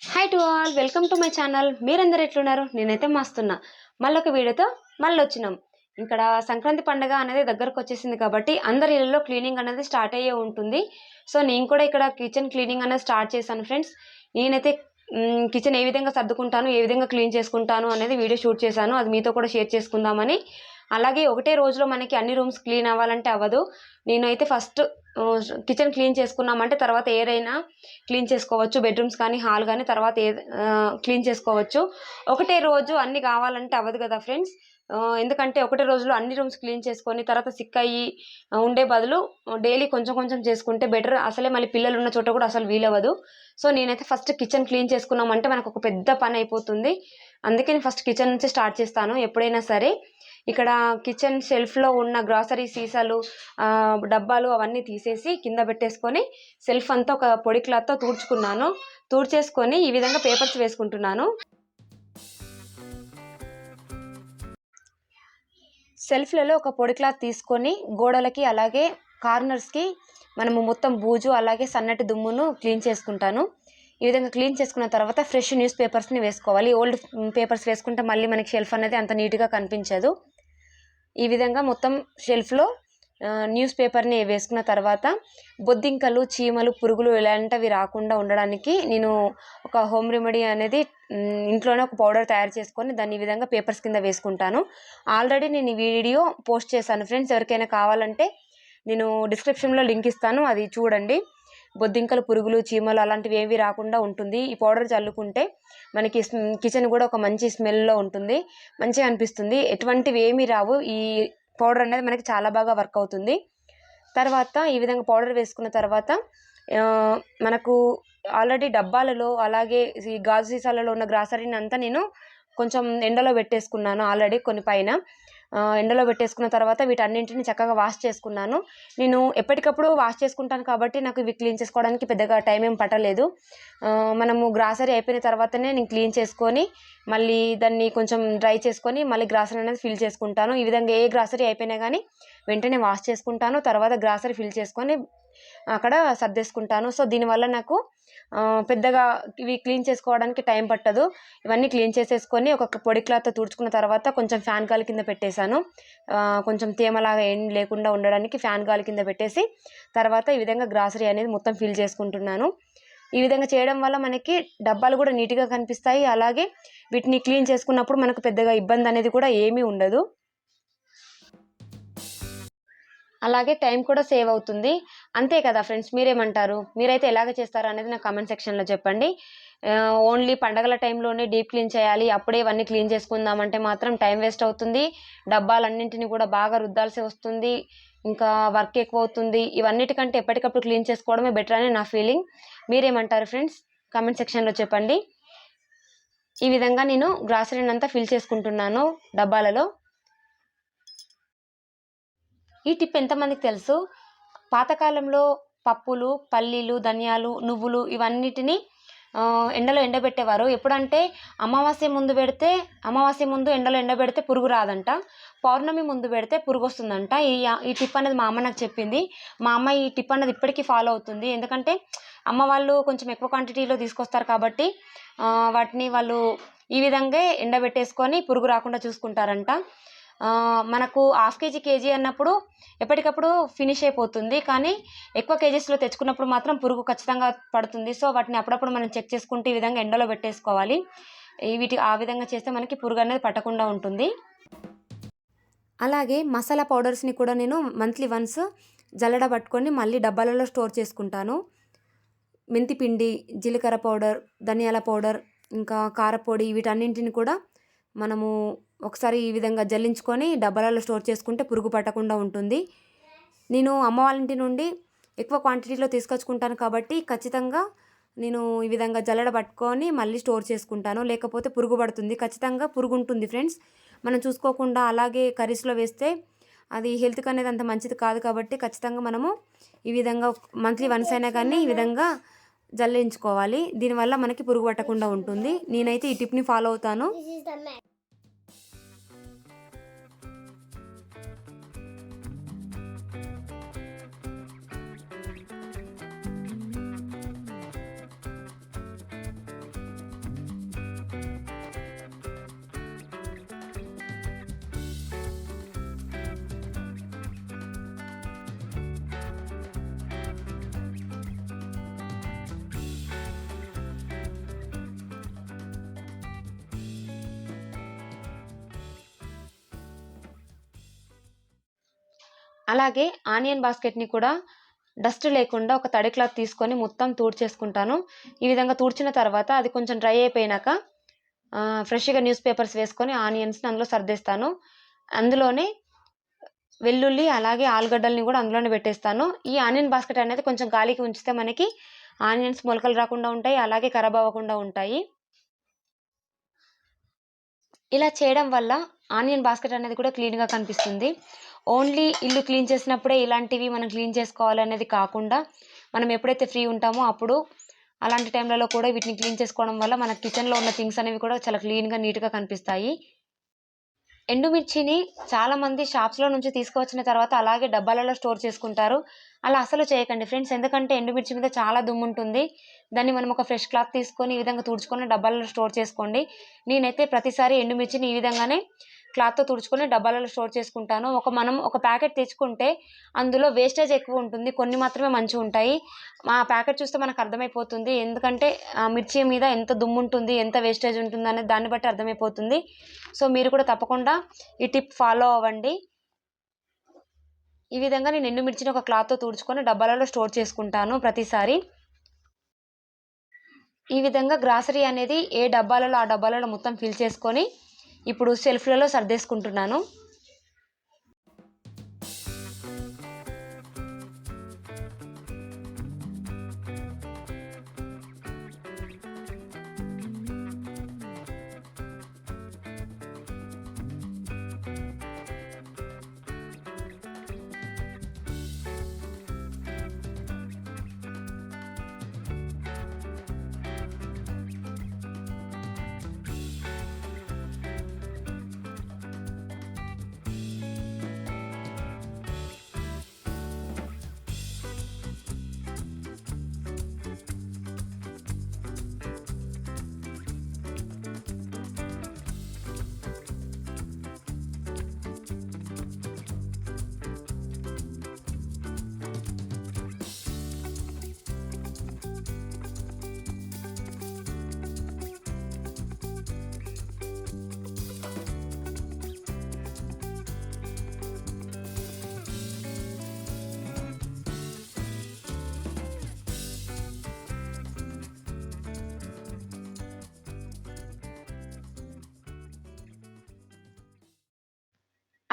Hi to all, welcome to my channel. మీరందరూ ఎట్లున్నారు? నేనైతే మస్తున్నా. మళ్ళొక వీడియోతో మళ్ళీ వచ్చినాం. ఇక్కడ సంక్రాంతి పండుగ అనేది దగ్గరకు వచ్చేసింది కాబట్టి అందరి ఇళ్ళలో క్లీనింగ్ అనేది స్టార్ట్ అయ్యే ఉంటుంది. సో నేను కూడా ఇక్కడ కిచెన్ క్లీనింగ్ అనేది స్టార్ట్ చేశాను ఫ్రెండ్స్. నేనైతే కిచెన్ ఏ విధంగా సర్దుకుంటాను, ఏ విధంగా క్లీన్ చేసుకుంటాను అనేది వీడియో షూట్ చేశాను. అది మీతో కూడా షేర్ చేసుకుందామని. అలాగే ఒకటే రోజులో మనకి అన్ని రూమ్స్ క్లీన్ అవ్వాలంటే అవ్వదు. నేనైతే ఫస్ట్ కిచెన్ క్లీన్ చేసుకున్నామంటే తర్వాత ఏదైనా క్లీన్ చేసుకోవచ్చు. బెడ్రూమ్స్ కానీ హాల్ కానీ తర్వాత క్లీన్ చేసుకోవచ్చు. ఒకటే రోజు అన్ని కావాలంటే అవ్వదు కదా ఫ్రెండ్స్. ఎందుకంటే ఒకటే రోజులో అన్ని రూమ్స్ క్లీన్ చేసుకొని తర్వాత సిక్ అయ్యి ఉండే బదులు డైలీ కొంచెం కొంచెం చేసుకుంటే బెటర్. అసలే మళ్ళీ పిల్లలు ఉన్న చోట కూడా అసలు వీలవ్వదు. సో నేనైతే ఫస్ట్ కిచెన్ క్లీన్ చేసుకున్నామంటే మనకు ఒక పెద్ద పని అయిపోతుంది. అందుకే నేను ఫస్ట్ కిచెన్ నుంచి స్టార్ట్ చేస్తాను ఎప్పుడైనా సరే. ఇక్కడ కిచెన్ షెల్ఫ్లో ఉన్న గ్రాసరీ సీసాలు, డబ్బాలు అవన్నీ తీసేసి కింద పెట్టేసుకొని షెల్ఫ్ అంతా ఒక పొడి క్లాత్తో తుడుచుకున్నాను. తుడిచేసుకొని ఈ విధంగా పేపర్స్ వేసుకుంటున్నాను. షెల్ఫ్లలో ఒక పొడి క్లాత్ తీసుకొని గోడలకి అలాగే కార్నర్స్కి మనము మొత్తం బూజు అలాగే సన్నటి దుమ్మును క్లీన్ చేసుకుంటాను. ఈ విధంగా క్లీన్ చేసుకున్న తర్వాత ఫ్రెష్ న్యూస్ పేపర్స్ని వేసుకోవాలి. ఓల్డ్ పేపర్స్ వేసుకుంటే మళ్ళీ మనకి షెల్ఫ్ అనేది అంత నీట్గా కనిపించదు. ఈ విధంగా మొత్తం షెల్ఫ్లో న్యూస్ పేపర్ని వేసుకున్న తర్వాత బొద్దింకలు, చీమలు, పురుగులు ఇలాంటివి రాకుండా ఉండడానికి నేను ఒక హోమ్ రెమెడీ అనేది ఇంట్లోనే ఒక పౌడర్ తయారు చేసుకొని దాన్ని ఈ విధంగా పేపర్స్ కింద వేసుకుంటాను. ఆల్రెడీ నేను ఈ వీడియో పోస్ట్ చేశాను ఫ్రెండ్స్. ఎవరికైనా కావాలంటే నేను డిస్క్రిప్షన్లో లింక్ ఇస్తాను, అది చూడండి. బొద్దింకలు, పురుగులు, చీమలు అలాంటివి ఏవి రాకుండా ఉంటుంది. ఈ పౌడర్ చల్లుకుంటే మనకి కిచెన్ కూడా ఒక మంచి స్మెల్లో ఉంటుంది, మంచిగా అనిపిస్తుంది. ఎటువంటివి ఏమీ రావు. ఈ పౌడర్ అనేది మనకి చాలా బాగా వర్క్ అవుతుంది. తర్వాత ఈ విధంగా పౌడర్ వేసుకున్న తర్వాత మనకు ఆల్రెడీ డబ్బాలలో అలాగే ఈ గాజు సీసాలలో ఉన్న గ్రాసరీని అంతా నేను కొంచెం ఎండలో పెట్టేసుకున్నాను. ఆల్రెడీ కొన్ని పైన ఎండలో పెట్టేసుకున్న తర్వాత వీటన్నింటిని చక్కగా వాష్ చేసుకున్నాను. నేను ఎప్పటికప్పుడు వాష్ చేసుకుంటాను కాబట్టి నాకు ఇవి క్లీన్ చేసుకోవడానికి పెద్దగా టైం ఏం పట్టలేదు. మనము గ్రాసరీ అయిపోయిన తర్వాతనే నేను క్లీన్ చేసుకొని మళ్ళీ దాన్ని కొంచెం డ్రై చేసుకొని మళ్ళీ గ్రాసరీ అనేది ఫిల్ చేసుకుంటాను. ఈ విధంగా ఏ గ్రాసరీ అయిపోయినా కానీ వెంటనే వాష్ చేసుకుంటాను. తర్వాత గ్రాసరీ ఫిల్ చేసుకొని అక్కడ సర్దేసుకుంటాను. సో దీనివల్ల నాకు పెద్దగా ఇవి క్లీన్ చేసుకోవడానికి టైం పట్టదు. ఇవన్నీ క్లీన్ చేసేసుకొని ఒక పొడి క్లాత్తో తుడుచుకున్న తర్వాత కొంచెం ఫ్యాన్ గాలి కింద పెట్టేశాను. కొంచెం తేమలాగా ఏం లేకుండా ఉండడానికి ఫ్యాన్ గాలి కింద పెట్టేసి తర్వాత ఈ విధంగా గ్రాసరీ అనేది మొత్తం ఫిల్ చేసుకుంటున్నాను. ఈ విధంగా చేయడం వల్ల మనకి డబ్బాలు కూడా నీట్గా కనిపిస్తాయి. అలాగే వీటిని క్లీన్ చేసుకున్నప్పుడు మనకు పెద్దగా ఇబ్బంది అనేది కూడా ఏమీ ఉండదు. అలాగే టైం కూడా సేవ్ అవుతుంది. అంతే కదా ఫ్రెండ్స్, మీరేమంటారు? మీరైతే ఎలాగ చేస్తారు అనేది నాకు కామెంట్ సెక్షన్లో చెప్పండి. ఓన్లీ పండగల టైంలోనే డీప్ క్లీన్ చేయాలి, అప్పుడే ఇవన్నీ క్లీన్ చేసుకుందామంటే మాత్రం టైం వేస్ట్ అవుతుంది. డబ్బాలన్నింటినీ కూడా బాగా రుద్దాల్సి వస్తుంది, ఇంకా వర్క్ ఎక్కువ అవుతుంది. ఇవన్నిటికంటే ఎప్పటికప్పుడు క్లీన్ చేసుకోవడమే బెటర్ అని నా ఫీలింగ్. మీరేమంటారు ఫ్రెండ్స్? కామెంట్ సెక్షన్లో చెప్పండి. ఈ విధంగా నేను గ్రాసరీని అంతా ఫిల్ చేసుకుంటున్నాను డబ్బాలలో. ఈ టిప్ ఎంతమందికి తెలుసు? పాతకాలంలో పప్పులు, పల్లీలు, ధనియాలు, నువ్వులు ఇవన్నిటిని ఎండలో ఎండబెట్టేవారు. ఎప్పుడంటే అమావాస్య ముందు ఎండలో ఎండబెడితే పురుగు రాదంట. పౌర్ణమి ముందు పెడితే పురుగు వస్తుందంట. ఈ టిప్ అనేది మా అమ్మ నాకు చెప్పింది. మా అమ్మ ఈ టిప్ అనేది ఇప్పటికీ ఫాలో అవుతుంది. ఎందుకంటే అమ్మ వాళ్ళు కొంచెం ఎక్కువ క్వాంటిటీలో తీసుకొస్తారు కాబట్టి వాటిని వాళ్ళు ఈ విధంగా ఎండబెట్టేసుకొని పురుగు రాకుండా చూసుకుంటారంట. మనకు హాఫ్ కేజీ అన్నప్పుడు ఎప్పటికప్పుడు ఫినిష్ అయిపోతుంది. కానీ ఎక్కువ కేజీస్లో తెచ్చుకున్నప్పుడు మాత్రం పురుగు ఖచ్చితంగా పడుతుంది. సో వాటిని అప్పుడప్పుడు మనం చెక్ చేసుకుంటూ ఈ విధంగా ఎండలో పెట్టేసుకోవాలి. ఆ విధంగా చేస్తే మనకి పురుగు అనేది పట్టకుండా ఉంటుంది. అలాగే మసాలా పౌడర్స్ని కూడా నేను మంత్లీ వన్స్ జల్లెడ పట్టుకొని మళ్ళీ డబ్బాలలో స్టోర్ చేసుకుంటాను. మెంతిపిండి, జీలకర్ర పౌడర్, ధనియాల పౌడర్, ఇంకా కారపొడి వీటన్నింటిని కూడా మనము ఒకసారి ఈ విధంగా జల్లించుకొని డబ్బాలలో స్టోర్ చేసుకుంటే పురుగు పట్టకుండా ఉంటుంది. నేను అమ్మ వాళ్ళ ఇంటి నుండి ఎక్కువ క్వాంటిటీలో తీసుకొచ్చుకుంటాను కాబట్టి ఖచ్చితంగా నేను ఈ విధంగా జల్లెడ పట్టుకొని మళ్ళీ స్టోర్ చేసుకుంటాను. లేకపోతే పురుగు పడుతుంది, ఖచ్చితంగా పురుగు ఉంటుంది ఫ్రెండ్స్. మనం చూసుకోకుండా అలాగే కర్రీస్లో వేస్తే అది హెల్త్కి అనేది అంత మంచిది కాదు. కాబట్టి ఖచ్చితంగా మనము ఈ విధంగా మంత్లీ వన్స్ అయినా కానీ ఈ విధంగా జల్లించుకోవాలి. దీనివల్ల మనకి పురుగు పట్టకుండా ఉంటుంది. నేనైతే ఈ టిప్ని ఫాలో అవుతాను. అలాగే ఆనియన్ బాస్కెట్ని కూడా డస్ట్ లేకుండా ఒక తడి క్లాత్ తీసుకొని మొత్తం తుడిచేసుకుంటాను. ఈ విధంగా తుడిచిన తర్వాత అది కొంచెం డ్రై అయిపోయినాక ఫ్రెష్గా న్యూస్ పేపర్స్ వేసుకొని ఆనియన్స్ని అందులో సర్దేస్తాను. అందులోనే వెల్లుల్లి అలాగే ఆలుగడ్డల్ని కూడా అందులోనే పెట్టేస్తాను. ఈ ఆనియన్ బాస్కెట్ అనేది కొంచెం గాలికి ఉంచితే మనకి ఆనియన్స్ మొలకలు రాకుండా ఉంటాయి, అలాగే ఖరాబ్ అవ్వకుండా ఉంటాయి. ఇలా చేయడం వల్ల ఆనియన్ బాస్కెట్ అనేది కూడా క్లీన్గా కనిపిస్తుంది. ఓన్లీ ఇల్లు క్లీన్ చేసినప్పుడే ఇలాంటివి మనం క్లీన్ చేసుకోవాలనేది కాకుండా మనం ఎప్పుడైతే ఫ్రీ ఉంటామో అప్పుడు అలాంటి టైంలలో కూడా వీటిని క్లీన్ చేసుకోవడం వల్ల మన కిచెన్లో ఉన్న థింగ్స్ అనేవి కూడా చాలా క్లీన్గా నీట్గా కనిపిస్తాయి. ఎండుమిర్చిని చాలామంది షాప్స్లో నుంచి తీసుకువచ్చిన తర్వాత అలాగే డబ్బాలలో స్టోర్ చేసుకుంటారు. అలా అసలు చేయకండి ఫ్రెండ్స్, ఎందుకంటే ఎండుమిర్చి మీద చాలా దుమ్ము ఉంటుంది. దాన్ని మనం ఒక ఫ్రెష్ క్లాత్ తీసుకొని ఈ విధంగా తుడుచుకొని డబ్బాలలో స్టోర్ చేసుకోండి. నేనైతే ప్రతిసారి ఎండుమిర్చిని ఈ విధంగానే క్లాత్తో తుడుచుకొని డబ్బాలలో స్టోర్ చేసుకుంటాను. మనం ఒక ప్యాకెట్ తెచ్చుకుంటే అందులో వేస్టేజ్ ఎక్కువ ఉంటుంది, కొన్ని మాత్రమే మంచిగా ఉంటాయి. ఆ ప్యాకెట్ చూస్తే మనకు అర్థమైపోతుంది, ఎందుకంటే ఆ మిర్చి మీద ఎంత దుమ్ము ఉంటుంది, ఎంత వేస్టేజ్ ఉంటుంది అనేది దాన్ని బట్టి అర్థమైపోతుంది. సో మీరు కూడా తప్పకుండా ఈ టిప్ ఫాలో అవ్వండి. ఈ విధంగా నేను ఎండుమిర్చిని ఒక క్లాత్తో తుడుచుకొని డబ్బాలలో స్టోర్ చేసుకుంటాను ప్రతిసారి. ఈ విధంగా గ్రాసరీ అనేది ఏ డబ్బాలలో ఆ డబ్బాలలో మొత్తం ఫిల్ చేసుకొని ఇప్పుడు షెల్ఫ్లలో సర్దేసుకుంటున్నాను.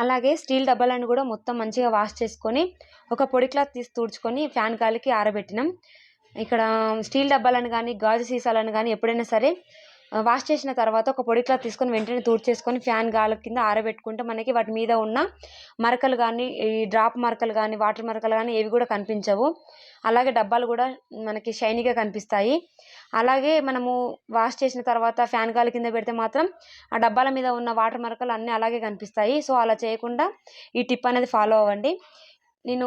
అలాగే స్టీల్ డబ్బాలను కూడా మొత్తం మంచిగా వాష్ చేసుకొని ఒక పొడి క్లాత్ తీసి తుడుచుకొని ఫ్యాన్ గాలికి ఆరబెట్టినాం. ఇక్కడ స్టీల్ డబ్బాలను కానీ గాజు సీసాలను కానీ ఎప్పుడైనా సరే వాష్ చేసిన తర్వాత ఒక పొడి క్లాత్ తీసుకొని వెంటనే తుడిచేసుకొని ఫ్యాన్ గాలి కింద ఆరబెట్టుకుంటే మనకి వాటి మీద ఉన్న మరకలు కానీ, ఈ డ్రాప్ మరకలు కానీ, వాటర్ మరకలు కానీ ఏవి కూడా కనిపించవు. అలాగే డబ్బాలు కూడా మనకి షైనీగా కనిపిస్తాయి. అలాగే మనము వాష్ చేసిన తర్వాత ఫ్యాన్ గాలి కింద పెడితే మాత్రం ఆ డబ్బాల మీద ఉన్న వాటర్ మరకలు అన్నీ అలాగే కనిపిస్తాయి. సో అలా చేయకుండా ఈ టిప్ అనేది ఫాలో అవ్వండి. నేను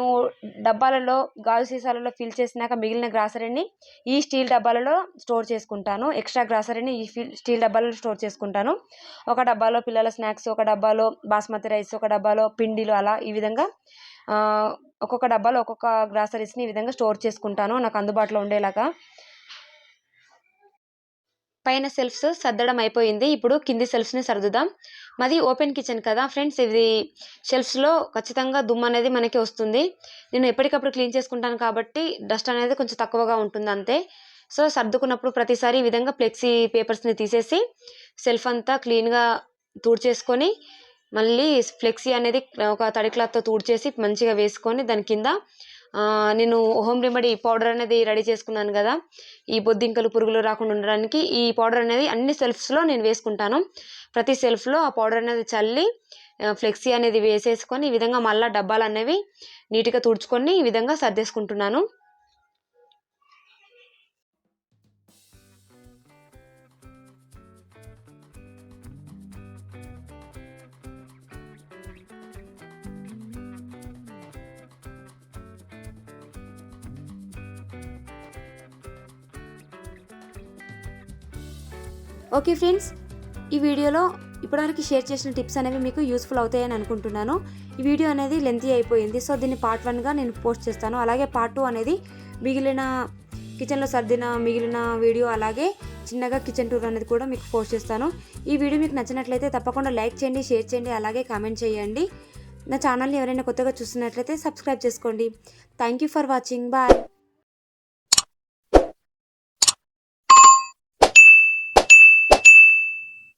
డబ్బాలలో గాజు సీసాలలో ఫిల్ చేసినాక మిగిలిన గ్రాసరీని ఈ స్టీల్ డబ్బాలలో స్టోర్ చేసుకుంటాను. ఎక్స్ట్రా గ్రాసరీని ఈ స్టీల్ డబ్బాలలో స్టోర్ చేసుకుంటాను. ఒక డబ్బాలో పిల్లల స్నాక్స్, ఒక డబ్బాలో బాస్మతి రైస్, ఒక డబ్బాలో పిండిలు, అలా ఈ విధంగా ఒక్కొక్క డబ్బాలో ఒక్కొక్క గ్రాసరీస్ని ఈ విధంగా స్టోర్ చేసుకుంటాను నాకు అందుబాటులో ఉండేలాగా. పైన సెల్ఫ్స్ సర్దడం అయిపోయింది. ఇప్పుడు కింది సెల్ఫ్స్ని సర్దుదాం. మాది ఓపెన్ కిచెన్ కదా ఫ్రెండ్స్, ఇది షెల్ఫ్స్లో ఖచ్చితంగా దుమ్ము అనేది మనకి వస్తుంది. నేను ఎప్పటికప్పుడు క్లీన్ చేసుకుంటాను కాబట్టి డస్ట్ అనేది కొంచెం తక్కువగా ఉంటుంది అంతే. సో సర్దుకున్నప్పుడు ప్రతిసారి ఈ విధంగా ఫ్లెక్సీ పేపర్స్ని తీసేసి సెల్ఫ్ అంతా క్లీన్గా తుడిచేసుకొని మళ్ళీ ఫ్లెక్సీ అనేది ఒక తడి క్లాత్తో తుడిచేసి మంచిగా వేసుకొని దాని కింద నేను హోమ్ రెమెడీ పౌడర్ అనేది రెడీ చేసుకున్నాను కదా, ఈ బొద్దింకలు పురుగులు రాకుండా ఉండడానికి ఈ పౌడర్ అనేది అన్ని సెల్ఫ్స్లో నేను వేసుకుంటాను. ప్రతి సెల్ఫ్లో ఆ పౌడర్ అనేది చల్లి ఫ్లెక్సీ అనేది వేసేసుకొని ఈ విధంగా మళ్ళీ డబ్బాలు అనేవి నీట్గా తుడుచుకొని ఈ విధంగా సర్దేసుకుంటున్నాను. ఓకే ఫ్రెండ్స్, ఈ వీడియోలో ఇప్పటివరకు షేర్ చేసిన టిప్స్ అనేవి మీకు యూస్ఫుల్ అవుతాయని అనుకుంటున్నాను. ఈ వీడియో అనేది లెంతీ అయిపోయింది, సో దీన్ని పార్ట్ 1గా నేను పోస్ట్ చేస్తాను. అలాగే పార్ట్ 2 అనేది మిగిలిన కిచెన్లో సర్దిన మిగిలిన వీడియో, అలాగే చిన్నగా కిచెన్ టూర్ అనేది కూడా మీకు పోస్ట్ చేస్తాను. ఈ వీడియో మీకు నచ్చినట్లయితే తప్పకుండా లైక్ చేయండి, షేర్ చేయండి, అలాగే కామెంట్ చేయండి. నా ఛానల్ని ఎవరైనా కొత్తగా చూస్తున్నట్లయితే సబ్స్క్రైబ్ చేసుకోండి. Thank you for watching. Bye.